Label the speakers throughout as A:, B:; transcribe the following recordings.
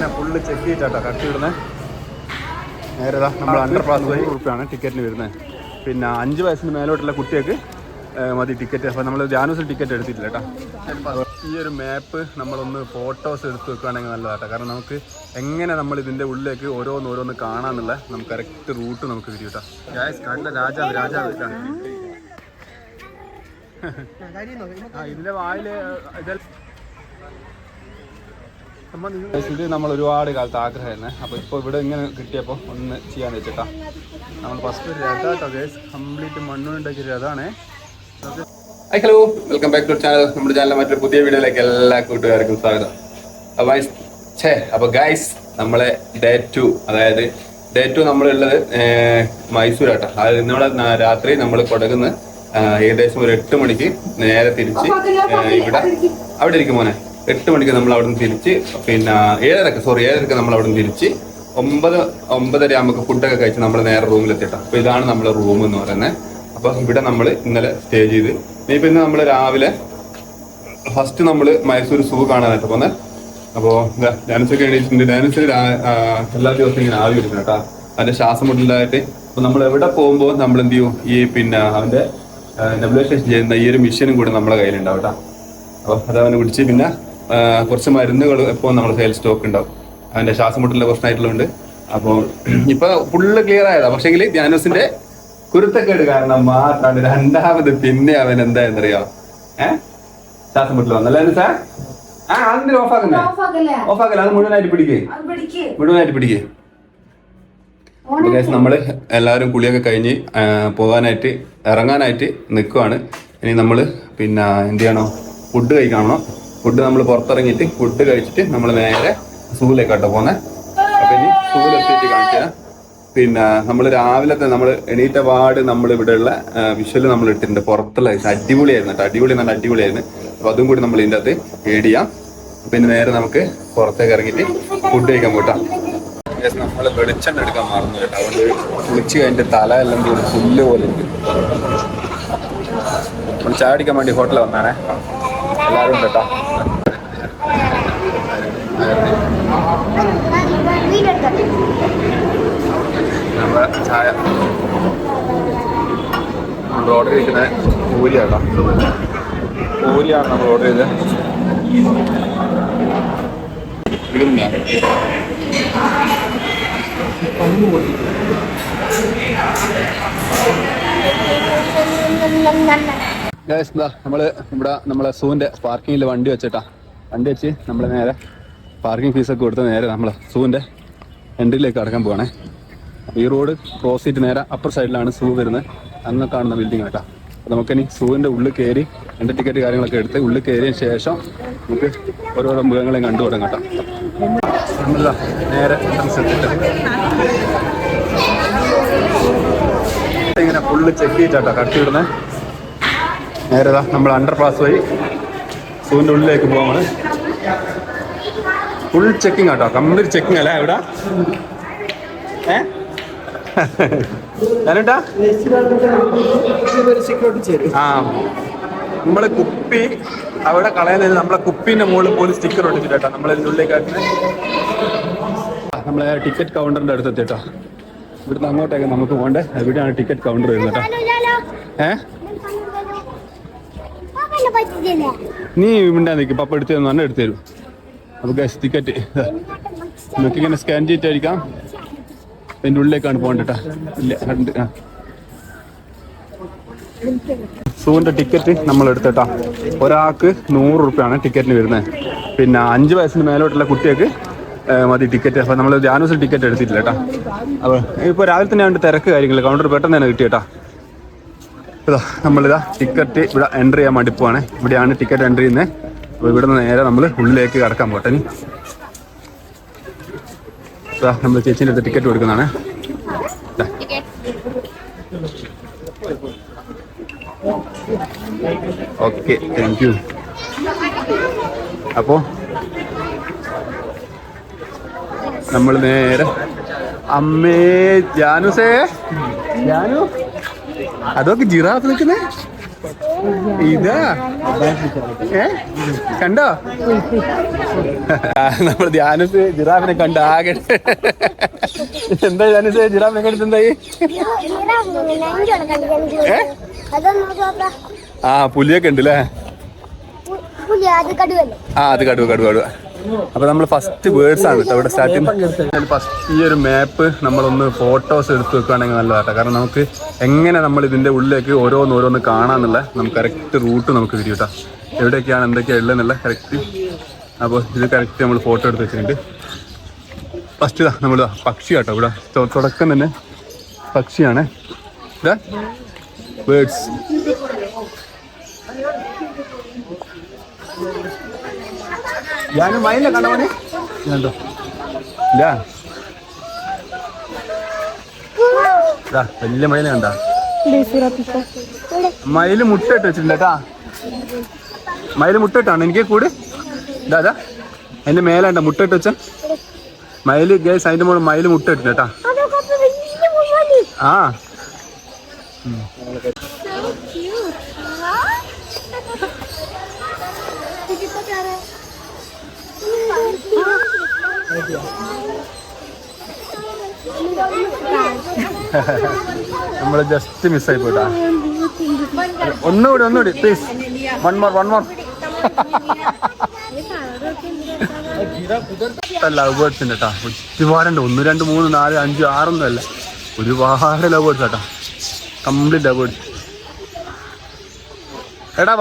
A: ഇങ്ങനെ full check ചെയ്തിട്ടാ correct വിടുന്നത്. നേരെ നമ്മൾ അണ്ടർപാസ് വഴി റുപ്യാണ് ടിക്കറ്റിന് വരുന്നത്. പിന്നെ 5 വയസ്സിന് മേലോട്ടുള്ള കുട്ടികൾക്ക് മതി ടിക്കറ്റ്. അപ്പോൾ നമ്മൾ ജാനൂസിൽ ടിക്കറ്റ് എടുത്തിട്ടില്ല കേട്ടോ. ഈ ഒരു മാപ്പ് നമ്മളൊന്ന് ഫോട്ടോസ് എടുത്ത് വെക്കുകയാണെങ്കിൽ നല്ലതാട്ടോ. കാരണം നമുക്ക് എങ്ങനെ നമ്മൾ ഇതിൻ്റെ ഉള്ളിലേക്ക് ഓരോന്ന് കാണാന്നുള്ള നമുക്ക് കറക്റ്റ് റൂട്ട് നമുക്ക് തിരിയും കേട്ടോ. കടല രാജാവ് ഇതിൻ്റെ വായിൽ ഇത് നമ്മൾ ഒരുപാട് കാലത്ത് ആഗ്രഹമായിരുന്നേ. അപ്പോൾ ഇപ്പോൾ ഇവിടെ ഇങ്ങനെ കിട്ടിയപ്പോൾ ഒന്ന് ചെയ്യാന്ന് വെച്ചിട്ടാ. നമ്മൾ ഫസ്റ്റ് രഥാട്ടോ ഗൈസ്, കംപ്ലീറ്റ് മണ്ണുണ്ടാക്കിയ രഥാണേ.
B: Hi hello, welcome back to channel. നമ്മുടെ ചാനലിലെ മറ്റൊരു പുതിയ വീഡിയോയിലേക്ക് എല്ലാ കൂട്ടുകാർക്കും സ്വാഗതം. അപ്പോൾ ഗൈസ് നമ്മളെ ഡേ 2, അതായത് ഡേ 2 നമ്മളുള്ളത് മൈസൂരാട്ടോ. അതായത് ഇന്നവിടെ രാത്രി നമ്മൾ കൊടകുന്ന് ഏകദേശം ഒരു 8 മണിക്ക് നേരെ തിരിച്ച് ഇവിടെ അവിടെ ഇരിക്കും മോനെ. 8 മണിക്ക് നമ്മൾ അവിടെ നിന്ന് തിരിച്ച് പിന്നെ 7:30 നമ്മൾ അവിടെ നിന്ന് തിരിച്ച് 9:30 നമുക്ക് ഫുഡൊക്കെ കഴിച്ച് നമ്മൾ നേരെ റൂമിലെത്തിട്ടോ. അപ്പോൾ ഇതാണ് നമ്മുടെ റൂം എന്ന് പറയുന്നത്. അപ്പോൾ ഇവിടെ നമ്മൾ ഇന്നലെ സ്റ്റേ ചെയ്ത് ഇനിയിപ്പോൾ ഇന്ന് നമ്മൾ രാവിലെ ഫസ്റ്റ് നമ്മൾ മൈസൂർ സൂ കാണാനായിട്ട് പോകുന്നത്. അപ്പോൾ ഡാൻസൊക്കെ എണീച്ചിട്ടുണ്ട്. ഡാൻസിന് എല്ലാ ദിവസവും ഇങ്ങനെ ആവി വരുന്നത് കേട്ടോ, അതിൻ്റെ ശ്വാസം മുട്ടലായിട്ട്. അപ്പോൾ നമ്മൾ എവിടെ പോകുമ്പോൾ നമ്മൾ എന്ത് ചെയ്യും, ഈ പിന്നെ അവൻ്റെ നെബുലൈസേഷൻ ചെയ്യുന്ന ഈ ഒരു മിഷനും കൂടി നമ്മുടെ കയ്യിലുണ്ടാവും കേട്ടോ. അപ്പോൾ അതവനെ പിടിച്ച് പിന്നെ കുറച്ച് മരുന്നുകൾ എപ്പോൾ നമ്മൾ സെയിൽ സ്റ്റോക്ക് ഉണ്ടാവും. അവൻ്റെ ശ്വാസം മുട്ടലിൻ്റെ പ്രശ്നമായിട്ടുള്ളതുകൊണ്ട്. അപ്പോൾ ഇപ്പോൾ ഫുള്ള് ക്ലിയർ ആയതാണ്. പക്ഷേങ്കിൽ ധ്യാനസിൻ്റെ കുരുത്തക്കേട് കാരണം മാത്രമാണ് രണ്ടാമത് പിന്നെ അവൻ എന്തായെന്നറിയോ ശ്വാസം മുട്ടൽ വന്നല്ലേ സാർ. അതിന് ഓഫാക്കല്ലേ, അത് മുഴുവനായിട്ട് പിടിക്കേ. നമ്മള് എല്ലാവരും കുളിയൊക്കെ കഴിഞ്ഞ് പോകാനായിട്ട് ഇറങ്ങാനായിട്ട് നിൽക്കുവാണ്. ഇനി നമ്മൾ പിന്നെ എന്ത് ചെയ്യണോ, ഫുഡ് കഴിക്കണോ. ഫുഡ് നമ്മൾ പുറത്തിറങ്ങിയിട്ട് ഫുഡ് കഴിച്ചിട്ട് നമ്മൾ നേരെ സൂവിലേക്കാട്ടോ പോകുന്നത്. അപ്പൊ ഇനി സൂവിലെത്തിയിട്ട് കാണിച്ചു തരാം. പിന്നെ നമ്മൾ രാവിലത്തെ നമ്മൾ എണീറ്റ പാട് നമ്മൾ ഇവിടെയുള്ള വിഷ്വല് നമ്മൾ ഇട്ടിട്ടുണ്ട്. പുറത്തുള്ള അടിപൊളിയായിരുന്നു കേട്ടോ, അടിപൊളിയായിരുന്നു. അപ്പൊ അതും കൂടി നമ്മൾ ഇതിൻ്റെ അകത്ത് ഏഡ് ചെയ്യാം. പിന്നെ നേരെ നമുക്ക് പുറത്തേക്ക് ഇറങ്ങിയിട്ട് ഫുഡ് കഴിക്കാൻ പോട്ടാം. നമ്മൾ വെളിച്ചെണ്ണ എടുക്കാൻ മറന്നു കേട്ടോ. അതുകൊണ്ട് കുളിച്ച് കഴിഞ്ഞിട്ട് തല എല്ലാം കൂടി പുല്ല് പോലെ ഉണ്ട്. നമ്മൾ ചായ അടിക്കാൻ വേണ്ടി ഹോട്ടലിൽ വന്നാണേ. എല്ലാവരും ഉണ്ട് കേട്ടോ. നമ്മളെ ചായ നമ്മൾ ഓർഡർ ചെയ്തിരിക്കുന്നത് പൂരിയാട്ടോ. പൂരിയാണ് നമ്മൾ ഓർഡർ ചെയ്തത്. നമ്മള് ഇവിടെ നമ്മളെ സൂവിന്റെ പാർക്കിങ്ങിൽ വണ്ടി വെച്ചിട്ടാ. വണ്ടി വെച്ച് നമ്മൾ നേരെ പാർക്കിംഗ് ഫീസൊക്കെ കൊടുത്ത് നേരെ നമ്മളെ സൂവിന്റെ എൻട്രിയിലേക്ക് അടക്കാൻ പോവാണേ. ഈ റോഡ് ക്രോസ് ചെയ്തിട്ട് നേരെ അപ്പർ സൈഡിലാണ് സൂ വരുന്നത്. അന്ന് കാണുന്ന ബിൽഡിംഗ് കേട്ടോ. അപ്പോൾ നമുക്കിനി സൂവിൻ്റെ ഉള്ളിൽ കയറി എൻ്റെ ടിക്കറ്റ് കാര്യങ്ങളൊക്കെ എടുത്ത് ഉള്ളിൽ കയറിയതിന് ശേഷം നമുക്ക് ഓരോരോ മൃഗങ്ങളെയും കണ്ടു തുടങ്ങാം കേട്ടോ. നമ്മളിതാ നേരെ എൻട്രൻസ് എത്തിയിട്ട് ഇങ്ങനെ ഫുള്ള് ചെക്ക് ചെയ്തിട്ടാട്ടോ കറക്റ്റ് വിടുന്നത്. നേരെ നമ്മൾ അണ്ടർപാസ് വഴി സൂവിൻ്റെ ഉള്ളിലേക്ക് പോവാണ്. ഫുൾ ചെക്കിങ് ആട്ടോ, കംപ്ലീറ്റ് ചെക്കിങ് അല്ലേ ഇവിടെ. ഞാനേട്ടാ നമ്മളെ കുപ്പി അവിടെ കളയുന്നതിന് നമ്മളെ കുപ്പീന്റെ മുകളിൽ പോലും സ്റ്റിക്കർ ഒട്ടിച്ചിട്ടാ നമ്മളതിൻ്റെ ഉള്ളിലേക്കായിട്ട്. നമ്മളെ ടിക്കറ്റ് കൗണ്ടറിന്റെ അടുത്ത് എത്തിട്ടോ. ഇവിടുന്ന് അങ്ങോട്ടേക്ക് നമുക്ക് പോകണ്ടേ. എവിടെയാണ് ടിക്കറ്റ് കൗണ്ടർ വരുന്നത് കേട്ടോ. നീ മിണ്ടാ നിൽക്കും, പപ്പ എടുത്തു തന്നു, എടുത്തു തരും. അപ്പോൾ ടിക്കറ്റ് നമുക്കിങ്ങനെ സ്കാൻ ചെയ്തിട്ടായിരിക്കാം. അതിൻ്റെ ഉള്ളിലേക്കാണ് പോകണ്ടേട്ടാ. ഇല്ല കണ്ട് സൂവിൻ്റെ ടിക്കറ്റ് നമ്മൾ എടുത്തേട്ടാ. ഒരാൾക്ക് 100 രൂപയാണ് ടിക്കറ്റിന് വരുന്നത്. പിന്നെ 5 വയസ്സിന് മേലോട്ടുള്ള കുട്ടികൾക്ക് മതി ടിക്കറ്റ്. അപ്പോൾ നമ്മൾ ജാനൂസിൽ ടിക്കറ്റ് എടുത്തിട്ടില്ല കേട്ടോ. അപ്പോൾ ഇപ്പോൾ രാവിലെ തന്നെ ഉണ്ട് തിരക്ക് കാര്യങ്ങൾ, കൗണ്ടർ പെട്ടെന്ന് തന്നെ കിട്ടിയേട്ടാ. ഇതാ നമ്മളിതാ ടിക്കറ്റ് ഇവിടെ എൻട്രി ചെയ്യാൻ വേണ്ടി പോവാണ്. ഇവിടെയാണ് ടിക്കറ്റ് എൻട്രി ചെയ്യുന്നത്. അപ്പോൾ ഇവിടെ നിന്ന് നേരെ നമ്മൾ ഉള്ളിലേക്ക് കടക്കാൻ പോട്ടെ. ഇനി നമ്മൾ ചേച്ചീൻ്റെ അടുത്ത് ടിക്കറ്റ് കൊടുക്കുന്നതാണ്. Okay, thank you. അപ്പോൾ നമ്മൾ നേരെ അമ്മേ ജാനുസേ, ജാനു അതൊക്കെ ജിറാഫ് നിൽക്കുന്നേ.
A: ഇതാ കണ്ടോ നമ്മൾ ധ്യാനസ് ജിറാഫിനെ കണ്ട ആകെ എന്താ ധ്യാനസ് ജിറാഫിനെ കണ്ടിട്ട് എന്തായി ആ പുലിയൊക്കെ ഉണ്ട് അല്ലേ ആ അത് കടുവ അപ്പൊ നമ്മൾ ഫസ്റ്റ് വേർഡ്സ് ആണ് ഇവിടെ സ്റ്റാർട്ടിങ് ഫസ്റ്റ് ഈ ഒരു മാപ്പ് നമ്മളൊന്ന് ഫോട്ടോസ് എടുത്ത് വെക്കുകയാണെങ്കിൽ നല്ലതാട്ടോ കാരണം നമുക്ക് എങ്ങനെ നമ്മൾ ഇതിന്റെ ഉള്ളിലേക്ക് ഓരോന്ന് കാണാന്നുള്ള നമുക്ക് കറക്റ്റ് റൂട്ട് നമുക്ക് തിരിയും കേട്ടോ എവിടെയൊക്കെയാണ് എന്തൊക്കെയാണ് ഉള്ളതെന്നുള്ള കറക്റ്റ് അപ്പോൾ ഇത് കറക്റ്റ് നമ്മൾ ഫോട്ടോ എടുത്ത് വെച്ചിട്ടുണ്ട് ഫസ്റ്റ് ഇതാ നമ്മൾ പക്ഷി കേട്ടോ ഇവിടെ തുടക്കം തന്നെ പക്ഷിയാണ് ഇതാ ബേർഡ്സ് ഞാനും മയിലിനെ കണ്ടവനെ കണ്ടോ ഇല്ല വലിയ മയിലെ കണ്ട മയില് മുട്ടയിട്ട് വെച്ചിട്ടുണ്ട് കേട്ടാ മയില് മുട്ടയിട്ടാണ് എനിക്ക് കൂടെ ഇതാ അതിന്റെ മേലാണ്ട മുട്ടയിട്ട് വെച്ച മയില് ഗേസ് അതിന്റെ മുകളിൽ മയില് മുട്ടയിട്ടുണ്ട് കേട്ടാ ആ നമ്മള് ജസ്റ്റ് മിസ്സായി പോയിട്ടാ ഒന്നുകൂടി please one more love birds ഉണ്ട് കേട്ടാ ഒരുപാടുണ്ട് 1 2 3 4 5 6 ഒന്നും അല്ല ഒരുപാട് ലവ് ബേർഡ്സ് കേട്ടാ കംപ്ലീറ്റ് ലവ് ബേർഡ്സ് എടാ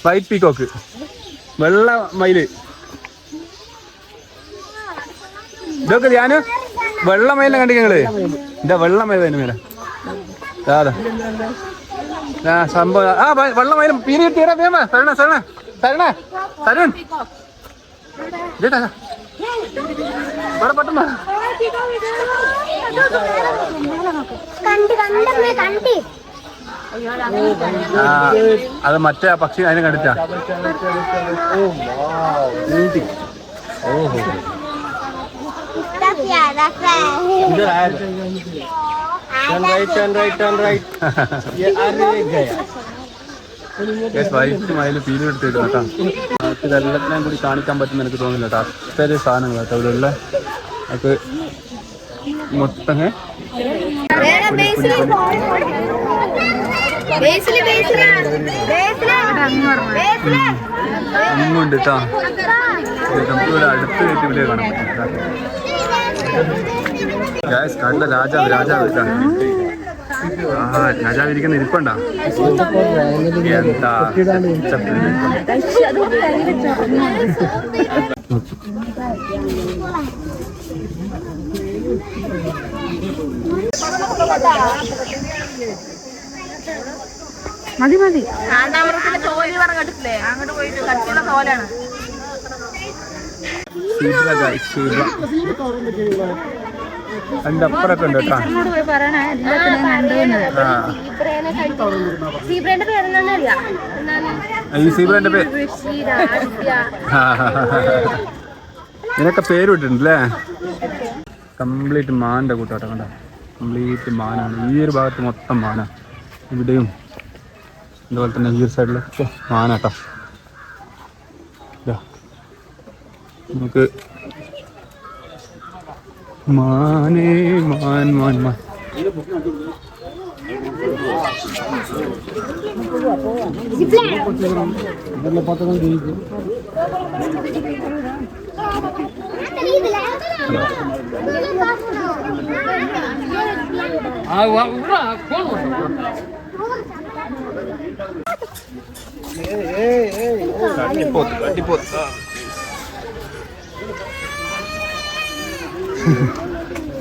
A: വൈറ്റ് പീക്കോക്ക് വെള്ള മയില് ഇതൊക്കെ ഞാന് വെള്ള മയിലിനെ കണ്ടി ഞങ്ങള് ഇതാ വെള്ള മയിൽ തന്നെ മേലെ അതാ സംഭവം ആ വെള്ള മയിലും പീരി കിട്ടിയാ വേമ തരുൺ ഇവിടെ പെട്ടെന്ന് അത് മറ്റേ പക്ഷി അതിനെ കണ്ടിട്ടാ വൈറ്റ് മയില് പീല് എടുത്തിട്ട് കേട്ടോ ഇതെല്ലാത്തിനെയും കൂടി കാണിക്കാൻ പറ്റുന്ന എനിക്ക് തോന്നുന്നില്ല കേട്ടോ അത്രയും സാധനങ്ങൾ കേട്ടോ ഇവിടെയുള്ള നമുക്ക് മൊത്തം അങ്ങുണ്ട് കേട്ടോ നമുക്കിവിടെ അടുത്ത് കയറ്റി വീഡിയോ കാണാൻ പറ്റും കടല രാജാവ് രാജാവ് ഇരിക്കുന്ന ഇരിപ്പണ്ട എന്താ
C: മതി തോലി പറഞ്ഞിട്ടില്ലേ അങ്ങോട്ട് പോയിട്ട് കട്ടിയുള്ള തോലാണ്
A: അതിന്റെ അപ്പുറമൊക്കെ ഉണ്ട് കേട്ടോ ഈ സീബ്രന്റെ പേര് ഇതിനൊക്കെ പേര് വിട്ടിട്ടുണ്ടല്ലേ കംപ്ലീറ്റ് മാൻ്റെ കൂട്ടാട്ടം കണ്ട കംപ്ലീറ്റ് മാനാണ് ഈ ഒരു ഭാഗത്ത് മൊത്തം മാന ഇവിടെയും അതുപോലെ തന്നെ ഈ ഒരു സൈഡിലൊക്കെ മാനാട്ടോ നമുക്ക് മാനേ മാൻ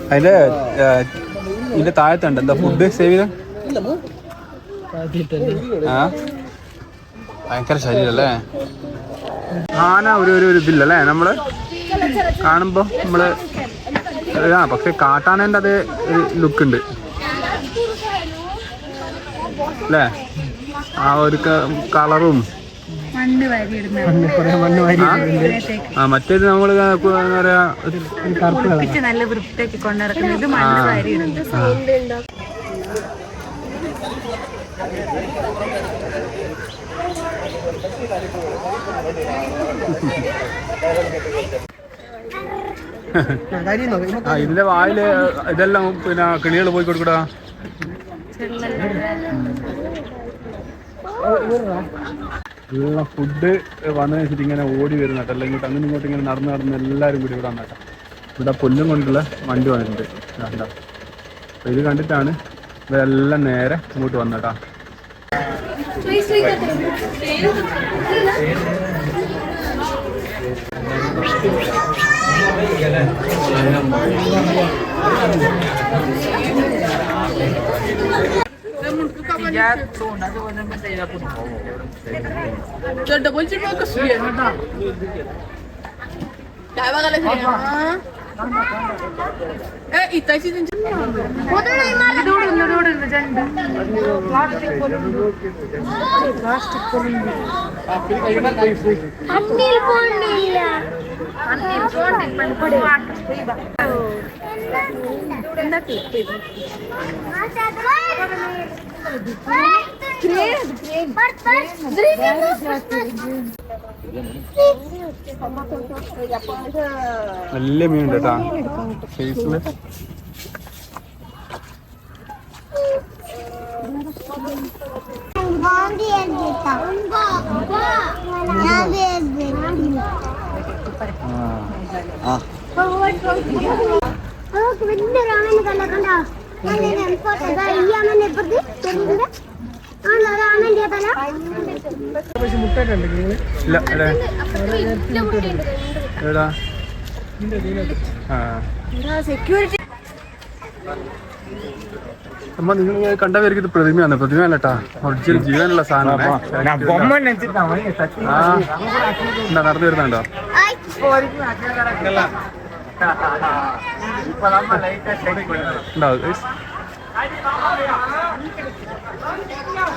A: അതിന്റെ ഇതിന്റെ താഴത്തുണ്ട് എന്താ ഫുഡ് സേവ് ചെയ്ത ഭയങ്കര ശരീരല്ലേ ആന ഒരു ഇതില്ലല്ലേ നമ്മള് കാണുമ്പോ നമ്മള് പക്ഷെ കാട്ടാനേന്റെ അതേ ഒരു ലുക്ക് ഉണ്ട് അല്ലേ ആ ഒരു കളറും മറ്റേത് നമ്മള് എന്താ പറയാ
C: നല്ല വൃത്തിയാക്കി കൊണ്ടിറക്കുന്നത്
A: ഇതിന്റെ വായില് ഇതെല്ലാം പിന്നെ കിളികൾ പോയി കൊടുക്കടാ. എല്ലാം ഫുഡ് വന്നു വെച്ചിട്ട് ഇങ്ങനെ ഓടി വരുന്നേട്ടോ. അല്ലെങ്കിൽ അങ്ങനെ ഇങ്ങോട്ട് ഇങ്ങനെ നടന്ന് എല്ലാവരും കൂടി ഇവിടെ വന്നേട്ടോ. ഇവിടെ പുല്ലും കൊണ്ടുള്ള വണ്ടി വന്നിട്ടുണ്ട്. കണ്ടോ? അപ്പൊ ഇത് കണ്ടിട്ടാണ് ഇവരെല്ലാം നേരെ ഇങ്ങോട്ട് വന്നേട്ടാ. നല്ല മീനുണ്ട് കേട്ടാ ഫേസില്. അമ്മ നിങ്ങൾ കണ്ടവർക്ക് ഇത് പ്രതിമയാണ്. പ്രതിമയല്ലട്ടാ, ഒറിജിനൽ ജീവനുള്ള സാധനം. എന്താ നടന്നു വരുന്നുണ്ടോ?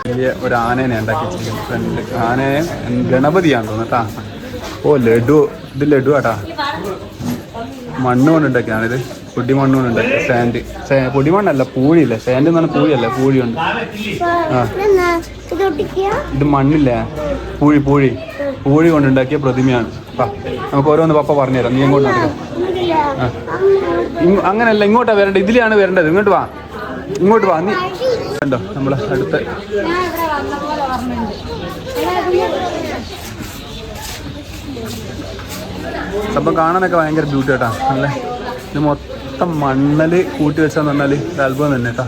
A: വലിയ ഒരു ആനേനെ ഉണ്ടാക്കി വെച്ചിരിക്കുന്നത്. ആനയെ ഗണപതിയാന്ന് തോന്നുട്ടാ. ഓ ലഡു, ഇത് ലഡു ആട്ടാ. മണ്ണ് കൊണ്ടുണ്ടാക്കിയാണിത്. പൊടിമണ്ണ് കൊണ്ടുണ്ടാക്കി. സാൻഡ്, പൊടിമണ്ണല്ല, പൂഴിയില്ലേ. സാൻഡ് എന്ന് പറഞ്ഞാൽ പൂഴിയല്ല, പൂഴിയുണ്ട്. ആ ഇത് മണ്ണില്ലേ, പൂഴി കൊണ്ടുണ്ടാക്കിയ പ്രതിമയാണ്. നമുക്ക് ഓരോന്ന് പപ്പ പറഞ്ഞുതരാം. നീ എങ്ങോട്ട് നടക്കാം. അങ്ങനെയല്ല, ഇങ്ങോട്ടാ വരേണ്ടത്. ഇതിലാണ് വരേണ്ടത്. ഇങ്ങോട്ട് വാ, ഇങ്ങോട്ട് വാ. നീ കണ്ടോ നമ്മളെ അടുത്ത സംഭവം കാണാനൊക്കെ ഭയങ്കര ബ്യൂട്ടി കേട്ടാ. നല്ല ഇത് മൊത്തം മണ്ണല് കൂട്ടി വെച്ചാന്ന് പറഞ്ഞാല് ഇത് അത്ഭുതം തന്നെ കേട്ടാ.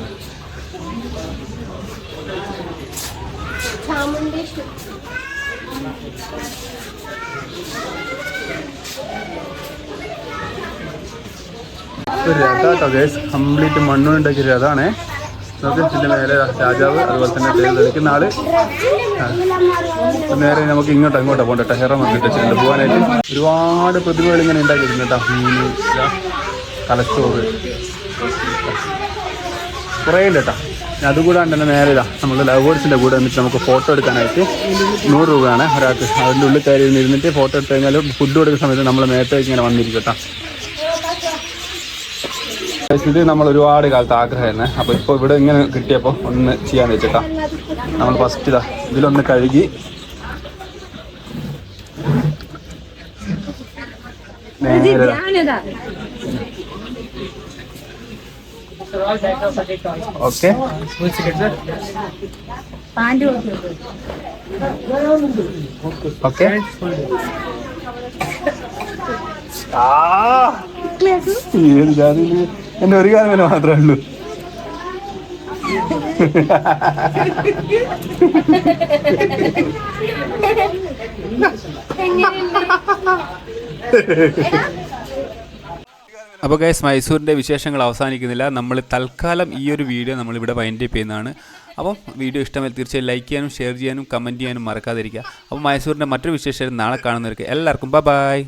A: ഒരു രഥാട്ടോ ഗൈസ്, കംപ്ലീറ്റ് മണ്ണുണ്ടാക്കിയ രഥാണേ. നോക്കി ഇതിന്റെ മേലെ രാജാവ്, അതുപോലെ തന്നെ തെളിക്കുന്ന ആള്. നേരെ നമുക്ക് ഇങ്ങോട്ടാ പോകണ്ട. ഹെറം വന്നിട്ട് വെച്ചിട്ടുണ്ട് പോകാനായിട്ട്. ഒരുപാട് പ്രതിമകൾ ഇങ്ങനെ ഉണ്ടാക്കിയിട്ടുണ്ട് കേട്ടോ. മീന്, തലച്ചോറ്, കുറേ ഉണ്ട് കേട്ടോ. അതുകൂടാണ്ട് തന്നെ നേരെ നമ്മൾ ലവേഴ്സിൻ്റെ കൂടെ വന്നിട്ട് നമുക്ക് ഫോട്ടോ എടുക്കാനായിട്ട് 100 രൂപയാണ് ഒരാൾക്ക്. അതിൻ്റെ ഉള്ളിൽ കയറി ഇരുന്നിട്ട് ഫോട്ടോ എടുത്തു കഴിഞ്ഞാൽ ഫുഡ് കൊടുക്കുന്ന സമയത്ത് നമ്മൾ നേരത്തേക്ക് ഇങ്ങനെ വന്നിരിക്കും കേട്ടോ. ഇത് നമ്മൾ ഒരുപാട് കാലത്ത് ആഗ്രഹമായിരുന്നേ. അപ്പോൾ ഇപ്പോൾ ഇവിടെ ഇങ്ങനെ കിട്ടിയപ്പോൾ ഒന്ന് ചെയ്യാൻ വെച്ചിട്ടാ. നമ്മൾ ഫസ്റ്റ് ഇതിലൊന്ന് കഴുകി ഓക്കെ. ഓക്കെ ഏത് ജാതിയില് എൻ്റെ ഒരു കാര്യം തന്നെ മാത്രമേ ഉള്ളൂ. അപ്പോൾ ഗൈസ്, മൈസൂരിൻ്റെ വിശേഷങ്ങൾ അവസാനിക്കുന്നില്ല. നമ്മൾ തൽക്കാലം ഈ ഒരു വീഡിയോ നമ്മളിവിടെ വൈൻഡ് അപ്പ് ചെയ്യുന്നതാണ്. അപ്പം വീഡിയോ ഇഷ്ടമായി തീർച്ചയായും ലൈക്ക് ചെയ്യാനും ഷെയർ ചെയ്യാനും കമൻറ്റ് ചെയ്യാനും മറക്കാതിരിക്കുക. അപ്പോൾ മൈസൂരിൻ്റെ മറ്റൊരു വിശേഷം നാളെ കാണുന്നവർക്ക് എല്ലാവർക്കും ബൈ.